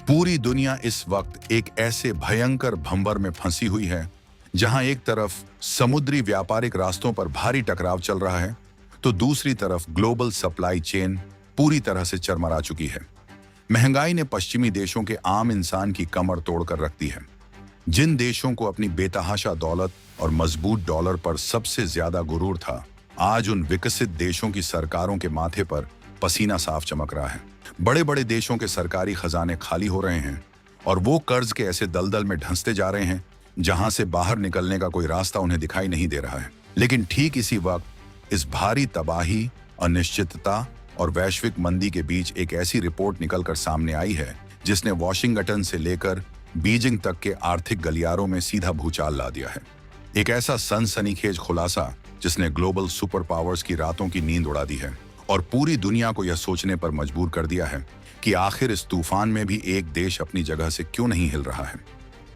पूरी दुनिया इस वक्त एक ऐसे भयंकर भंवर में फंसी हुई है जहां एक तरफ समुद्री व्यापारिक रास्तों पर भारी टकराव चल रहा है तो दूसरी तरफ ग्लोबल सप्लाई चेन पूरी तरह से चरमरा चुकी है। महंगाई ने पश्चिमी देशों के आम इंसान की कमर तोड़कर रख दी है। जिन देशों को अपनी बेतहाशा दौलत और मजबूत डॉलर पर सबसे ज्यादा गुरूर था, आज उन विकसित देशों की सरकारों के माथे पर पसीना साफ चमक रहा है। बड़े बड़े देशों के सरकारी खजाने खाली हो रहे हैं और वो कर्ज के ऐसे दलदल में धंसते जा रहे हैं जहां से बाहर निकलने का कोई रास्ता उन्हें दिखाई नहीं दे रहा है। लेकिन ठीक इसी वक्त इस भारी तबाही, अनिश्चितता और वैश्विक मंदी के बीच एक ऐसी रिपोर्ट निकलकर सामने आई है जिसने वॉशिंगटन से लेकर बीजिंग तक के आर्थिक गलियारों में सीधा भूचाल ला दिया है। एक ऐसा सनसनीखेज खुलासा जिसने ग्लोबल सुपर पावर्स की रातों की नींद उड़ा दी है और पूरी दुनिया को यह सोचने पर मजबूर कर दिया है कि आखिर इस तूफान में भी एक देश अपनी जगह से क्यों नहीं हिल रहा है।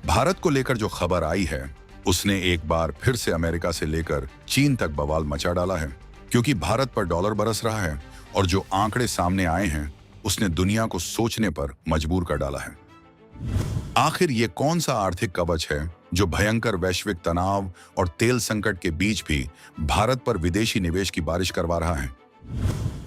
भारत को लेकर जो खबर आई है उसने एक बार फिर से अमेरिका से लेकर चीन तक बवाल मचा डाला है, क्योंकि भारत पर डॉलर बरस रहा है और जो आंकड़े सामने आए हैं उसने दुनिया को सोचने पर मजबूर कर डाला है। आखिर ये कौन सा आर्थिक कवच है जो भयंकर वैश्विक तनाव और तेल संकट के बीच भी भारत पर विदेशी निवेश की बारिश करवा रहा है?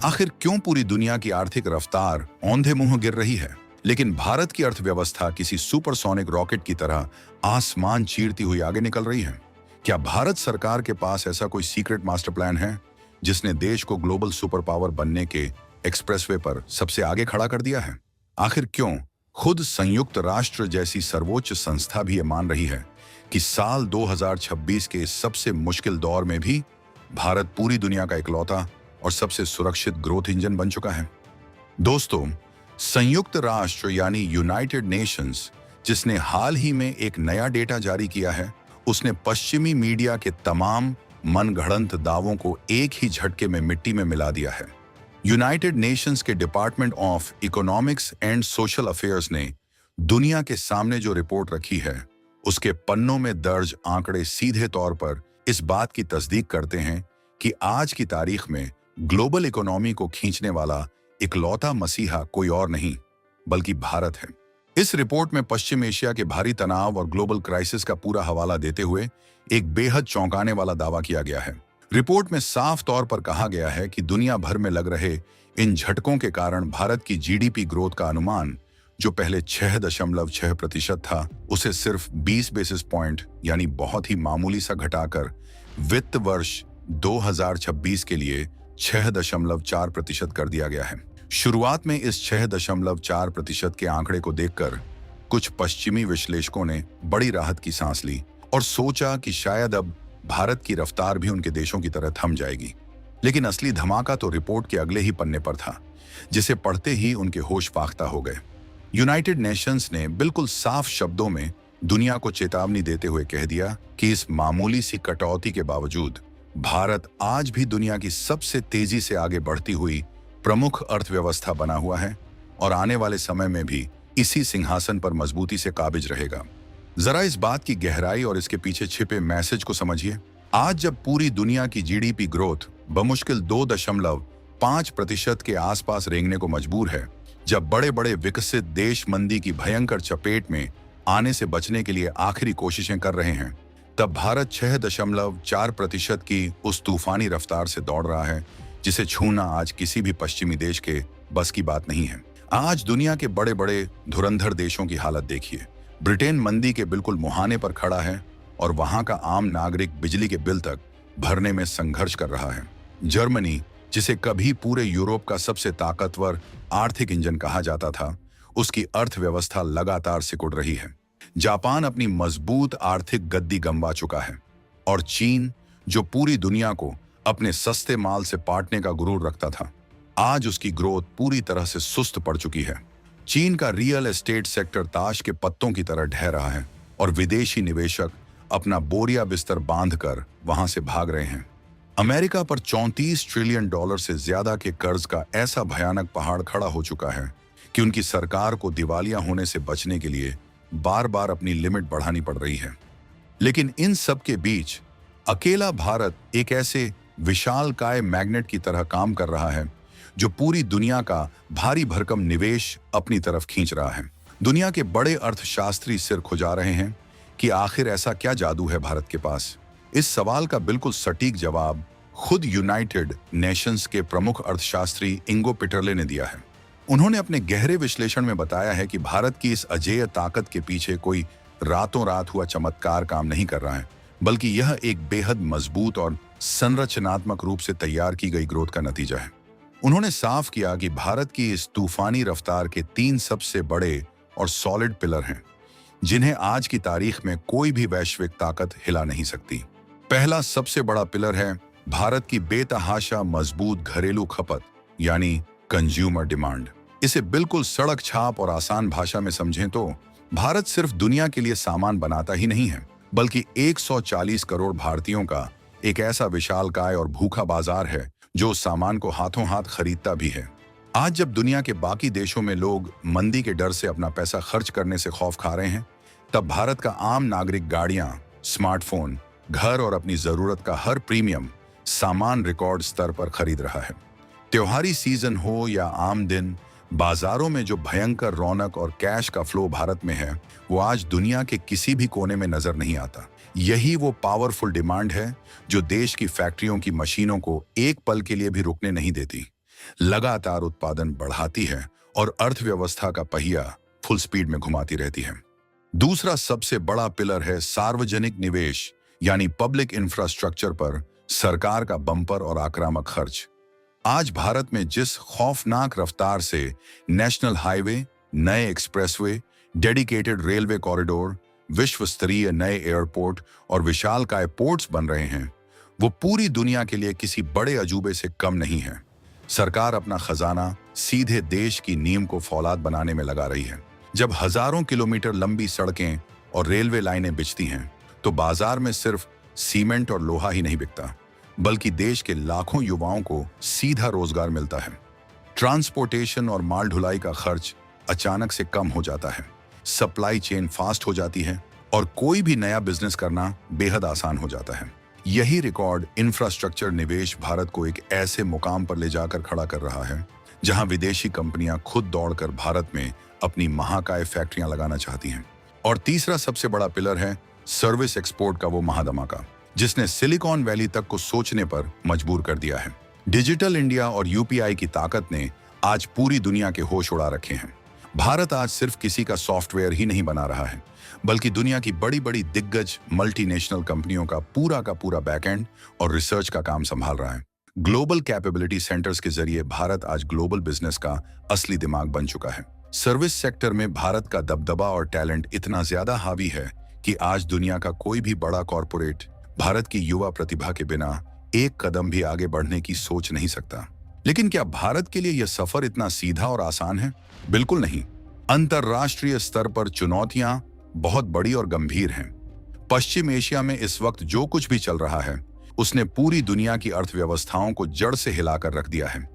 आखिर क्यों पूरी दुनिया की आर्थिक रफ्तार औंधे मुंह गिर रही है, लेकिन भारत की अर्थव्यवस्था किसी सुपरसोनिक रॉकेट की तरह आसमान चीरती हुई आगे निकल रही है? क्या भारत सरकार के पास ऐसा कोई सीक्रेट मास्टर प्लान है जिसने देश को ग्लोबल सुपर पावर बनने के एक्सप्रेसवे पर सबसे आगे खड़ा कर दिया है? आखिर क्यों खुद संयुक्त राष्ट्र जैसी सर्वोच्च संस्था भी ये मान रही है कि साल 2026 के इस सबसे मुश्किल दौर में भी भारत पूरी दुनिया का इकलौता और सबसे सुरक्षित ग्रोथ इंजन बन चुका है? दोस्तों, संयुक्त राष्ट्र यानी यूनाइटेड नेशंस, जिसने हाल ही में एक नया डेटा जारी किया है, उसने पश्चिमी मीडिया के तमाम मनगढ़ंत दावों को एक ही झटके में मिट्टी में मिला दिया है। यूनाइटेड नेशंस के department of economics and social affairs ने दुनिया के सामने जो रिपोर्ट रखी है उसके पन्नों में दर्ज आंकड़े सीधे तौर पर इस बात की तस्दीक करते हैं कि आज की तारीख में ग्लोबल इकोनॉमी को खींचने वाला इकलौता मसीहा कोई और नहीं बल्कि भारत है। इस रिपोर्ट में पश्चिम एशिया के भारी तनाव और ग्लोबल क्राइसिस का पूरा हवाला देते हुए एक बेहद चौंकाने वाला दावा किया गया है। रिपोर्ट में साफ तौर पर कहा गया है कि दुनिया भर में लग रहे इन झटकों के कारण भारत की जीडीपी ग्रोथ का अनुमान, जो पहले 6.6% था, उसे सिर्फ 20 बेसिस पॉइंट यानी बहुत ही मामूली सा घटाकर वित्त वर्ष 2026 के लिए 6.4% कर दिया गया है। शुरुआत में इस 6.4% के आंकड़े को देखकर कुछ पश्चिमी विश्लेषकों ने बड़ी राहत की सांस ली और सोचा कि शायद अब भारत की रफ्तार भी उनके देशों की तरह थम जाएगी। लेकिन असली धमाका तो रिपोर्ट के अगले ही पन्ने पर था, जिसे पढ़ते ही उनके होश फाख्ता हो गए। यूनाइटेड नेशंस ने बिल्कुल साफ शब्दों में दुनिया को चेतावनी देते हुए कह दिया कि इस मामूली सी कटौती के बावजूद भारत आज भी दुनिया की सबसे तेजी से आगे बढ़ती हुई प्रमुख अर्थव्यवस्था बना हुआ है और आने वाले समय में भी इसी सिंहासन पर मजबूती से काबिज रहेगा। जरा इस बात की गहराई और इसके पीछे छिपे मैसेज को समझिए। आज जब पूरी दुनिया की जीडीपी ग्रोथ बमुश्किल 2.5% के आसपास रेंगने को मजबूर है, जब बड़े बड़े विकसित देश मंदी की भयंकर चपेट में आने से बचने के लिए आखिरी कोशिशें कर रहे हैं, तब भारत 6.4% की उस तूफानी रफ्तार से दौड़ रहा है जिसे छूना आज किसी भी पश्चिमी देश के बस की बात नहीं है। आज दुनिया के बड़े बड़े धुरंधर देशों की हालत देखिए। ब्रिटेन मंदी के बिल्कुल मुहाने पर खड़ा है और वहां का आम नागरिक बिजली के बिल तक भरने में संघर्ष कर रहा है। जर्मनी, जिसे कभी पूरे यूरोप का सबसे ताकतवर आर्थिक इंजन कहा जाता था, उसकी अर्थव्यवस्था लगातार सिकुड़ रही है। जापान अपनी मजबूत आर्थिक गद्दी गंवा चुका है और चीन, जो पूरी दुनिया को अपने सस्ते माल से पाटने का गुरूर रखता था, आज उसकी ग्रोथ पूरी तरह से सुस्त पड़ चुकी है। चीन का रियल एस्टेट सेक्टर ताश के पत्तों की तरह ढह रहा है और विदेशी निवेशक अपना बोरिया बिस्तर बांधकर वहां से भाग रहे हैं। अमेरिका पर 34 ट्रिलियन डॉलर से ज्यादा के कर्ज का ऐसा भयानक पहाड़ खड़ा हो चुका है कि उनकी सरकार को दिवालिया होने से बचने के लिए बार बार अपनी लिमिट बढ़ानी पड़ रही है। लेकिन इन सब के बीच अकेला भारत एक ऐसे विशालकाय मैग्नेट की तरह काम कर रहा है जो पूरी दुनिया का भारी भरकम निवेश अपनी तरफ खींच रहा है। दुनिया के बड़े अर्थशास्त्री सिर खुजा रहे हैं कि आखिर ऐसा क्या जादू है भारत के पास। इस सवाल का बिल्कुल सटीक जवाब खुद यूनाइटेड नेशंस के प्रमुख अर्थशास्त्री इंगो पिटरले ने दिया है। उन्होंने अपने गहरे विश्लेषण में बताया है कि भारत की इस अजेय ताकत के पीछे कोई रातों रात हुआ चमत्कार काम नहीं कर रहा है, बल्कि यह एक बेहद मजबूत और संरचनात्मक रूप से तैयार की गई ग्रोथ का नतीजा है। उन्होंने साफ किया कि भारत की इस तूफानी रफ्तार के 3 सबसे बड़े और सॉलिड पिलर हैं, जिन्हें आज की तारीख में कोई भी वैश्विक ताकत हिला नहीं सकती। पहला सबसे बड़ा पिलर है भारत की बेतहाशा मजबूत घरेलू खपत, यानी कंज्यूमर डिमांड। इसे बिल्कुल सड़क छाप और आसान भाषा में समझें तो भारत सिर्फ दुनिया के लिए सामान बनाता ही नहीं है, बल्कि 140 करोड़ भारतीयों का एक ऐसा विशालकाय और भूखा बाजार है जो उस सामान को हाथों हाथ खरीदता भी है। आज जब दुनिया के बाकी देशों में लोग मंदी के डर से अपना पैसा खर्च करने से खौफ खा रहे हैं, तब भारत का आम नागरिक गाड़ियां, स्मार्टफोन, घर और अपनी जरूरत का हर प्रीमियम सामान रिकॉर्ड स्तर पर खरीद रहा है। त्योहारी सीजन हो या आम दिन, बाजारों में जो भयंकर रौनक और कैश का फ्लो भारत में है, वो आज दुनिया के किसी भी कोने में नजर नहीं आता। यही वो पावरफुल डिमांड है जो देश की फैक्ट्रियों की मशीनों को एक पल के लिए भी रुकने नहीं देती, लगातार उत्पादन बढ़ाती है और अर्थव्यवस्था का पहिया फुल स्पीड में घुमाती रहती है। दूसरा सबसे बड़ा पिलर है सार्वजनिक निवेश, यानी पब्लिक इंफ्रास्ट्रक्चर पर सरकार का बम्पर और आक्रामक खर्च। आज भारत में जिस खौफनाक रफ्तार से नेशनल हाईवे, नए एक्सप्रेसवे, डेडिकेटेड रेलवे कॉरिडोर, विश्व स्तरीय नए एयरपोर्ट और विशालकाय पोर्ट्स बन रहे हैं, वो पूरी दुनिया के लिए किसी बड़े अजूबे से कम नहीं है। सरकार अपना खजाना सीधे देश की नींव को फौलाद बनाने में लगा रही है। जब हजारों किलोमीटर लंबी सड़कें और रेलवे लाइनें बिछती हैं, तो बाजार में सिर्फ सीमेंट और लोहा ही नहीं बिकता, बल्कि देश के लाखों युवाओं को सीधा रोजगार मिलता है। ट्रांसपोर्टेशन और माल ढुलाई का खर्च अचानक से कम हो जाता है, सप्लाई चेन फास्ट हो जाती है और कोई भी नया बिजनेस करना बेहद आसान हो जाता है। यही रिकॉर्ड इंफ्रास्ट्रक्चर निवेश भारत को एक ऐसे मुकाम पर ले जाकर खड़ा कर रहा है जहां विदेशी कंपनियां खुद दौड़कर भारत में अपनी महाकाय फैक्ट्रियां लगाना चाहती हैं। और तीसरा सबसे बड़ा पिलर है सर्विस एक्सपोर्ट का वो महाधमाका, जिसने सिलिकॉन वैली तक को सोचने पर मजबूर कर दिया है। डिजिटल इंडिया और यूपीआई की ताकत ने आज पूरी दुनिया के होश उड़ा रखे हैं। भारत आज सिर्फ किसी का सॉफ्टवेयर ही नहीं बना रहा है, बल्कि दुनिया की बड़ी बड़ी दिग्गज मल्टीनेशनल कंपनियों का पूरा बैकएंड और रिसर्च का काम संभाल रहा है। ग्लोबल कैपेबिलिटी सेंटर्स के जरिए भारत आज ग्लोबल बिजनेस का असली दिमाग बन चुका है। सर्विस सेक्टर में भारत का दबदबा और टैलेंट इतना ज्यादा हावी है कि आज दुनिया का कोई भी बड़ा कॉरपोरेट भारत की युवा प्रतिभा के बिना एक कदम भी आगे बढ़ने की सोच नहीं सकता। लेकिन क्या भारत के लिए यह सफर इतना सीधा और आसान है? बिल्कुल नहीं। अंतरराष्ट्रीय स्तर पर चुनौतियां बहुत बड़ी और गंभीर हैं। पश्चिम एशिया में इस वक्त जो कुछ भी चल रहा है, उसने पूरी दुनिया की अर्थव्यवस्थाओं को जड़ से हिलाकर रख दिया है।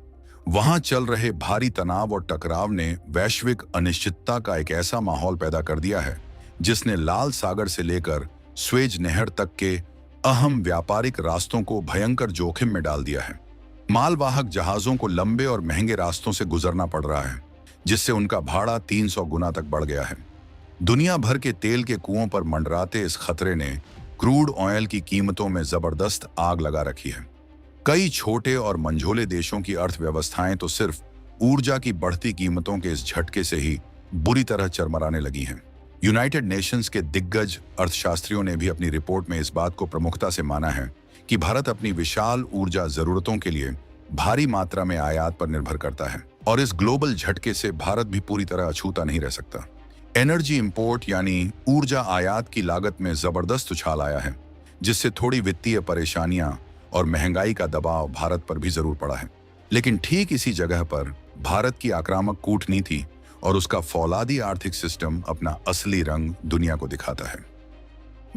वहां चल रहे भारी तनाव और टकराव ने वैश्विक अनिश्चितता का एक ऐसा माहौल पैदा कर दिया है जिसने लाल सागर से लेकर स्वेज नहर तक के अहम व्यापारिक रास्तों को भयंकर जोखिम में डाल दिया है। मालवाहक जहाजों को लंबे और महंगे रास्तों से गुजरना पड़ रहा है, जिससे उनका भाड़ा 300 गुना तक बढ़ गया है। दुनिया भर के तेल के कुओं पर मंडराते इस खतरे ने क्रूड ऑयल की कीमतों में जबरदस्त आग लगा रखी है। कई छोटे और मंझोले देशों की अर्थव्यवस्थाएं तो सिर्फ ऊर्जा की बढ़ती कीमतों के इस झटके से ही बुरी तरह चरमराने लगी हैं। यूनाइटेड नेशंस के दिग्गज अर्थशास्त्रियों ने भी अपनी रिपोर्ट में इस बात को प्रमुखता से माना है कि भारत अपनी विशाल ऊर्जा जरूरतों के लिए भारी मात्रा में आयात पर निर्भर करता है और इस ग्लोबल झटके से भारत भी पूरी तरह अछूता नहीं रह सकता। एनर्जी इंपोर्ट यानी ऊर्जा आयात की लागत में जबरदस्त उछाल आया है, जिससे थोड़ी वित्तीय परेशानियां और महंगाई का दबाव भारत पर भी जरूर पड़ा है। लेकिन ठीक इसी जगह पर भारत की आक्रामक कूटनीति और उसका फौलादी आर्थिक सिस्टम अपना असली रंग दुनिया को दिखाता है।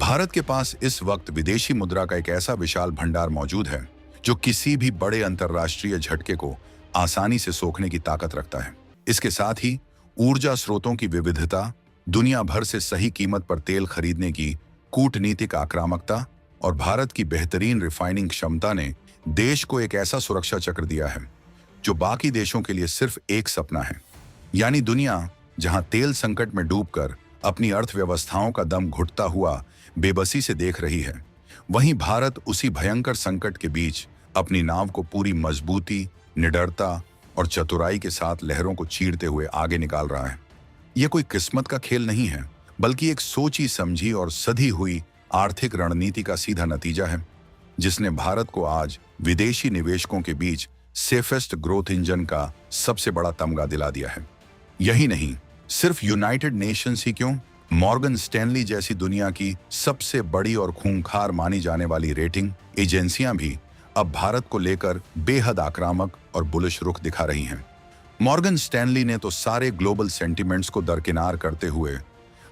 भारत के पास इस वक्त विदेशी मुद्रा का एक ऐसा विशाल भंडार मौजूद है जो किसी भी बड़े अंतर्राष्ट्रीय झटके को आसानी से सोखने की ताकत रखता है। इसके साथ ही ऊर्जा स्रोतों की विविधता, दुनिया भर से सही कीमत पर तेल खरीदने की कूटनीतिक आक्रामकता और भारत की बेहतरीन रिफाइनिंग क्षमता ने देश को एक ऐसा सुरक्षा चक्र दिया है जो बाकी देशों के लिए सिर्फ एक सपना है, यानी दुनिया जहां तेल संकट में डूबकर अपनी अर्थव्यवस्थाओं का दम घुटता हुआ बेबसी से देख रही है, वहीं भारत उसी भयंकर संकट के बीच अपनी नाव को पूरी मजबूती, निडरता और चतुराई के साथ लहरों को चीरते हुए आगे निकाल रहा है। यह कोई किस्मत का खेल नहीं है, बल्कि एक सोची समझी और सधी हुई आर्थिक रणनीति का सीधा नतीजा है, जिसने भारत को आज विदेशी निवेशकों के बीच सेफेस्ट ग्रोथ इंजन का सबसे बड़ा तमगा दिला दिया है। यही नहीं, सिर्फ यूनाइटेड नेशंस ही क्यों, मॉर्गन स्टैनली जैसी दुनिया की सबसे बड़ी और खूंखार मानी जाने वाली रेटिंग एजेंसियां भी अब भारत को लेकर बेहद आक्रामक और बुलिश रुख दिखा रही हैं। मॉर्गन स्टैनली ने तो सारे ग्लोबल सेंटिमेंट्स को दरकिनार करते हुए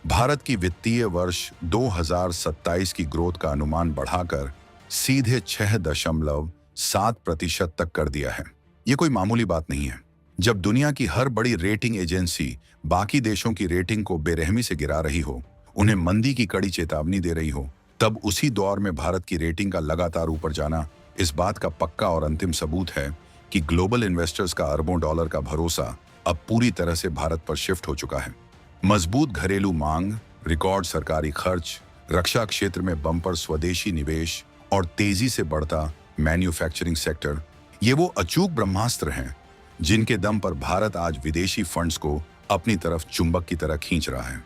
भारत की वित्तीय वर्ष 2027 की ग्रोथ का अनुमान बढ़ाकर सीधे 6.7% तक कर दिया है। ये कोई मामूली बात नहीं है। जब दुनिया की हर बड़ी रेटिंग एजेंसी बाकी देशों की रेटिंग को बेरहमी से गिरा रही हो, उन्हें मंदी की कड़ी चेतावनी दे रही हो, तब उसी दौर में भारत की रेटिंग का लगातार ऊपर जाना इस बात का पक्का और अंतिम सबूत है कि ग्लोबल इन्वेस्टर्स का अरबों डॉलर का भरोसा अब पूरी तरह से भारत पर शिफ्ट हो चुका है। मजबूत घरेलू मांग, रिकॉर्ड सरकारी खर्च, रक्षा क्षेत्र में बम्पर स्वदेशी निवेश और तेजी से बढ़ता मैन्युफैक्चरिंग सेक्टर, ये वो अचूक ब्रह्मास्त्र हैं जिनके दम पर भारत आज विदेशी फंड्स को अपनी तरफ चुंबक की तरह खींच रहा है।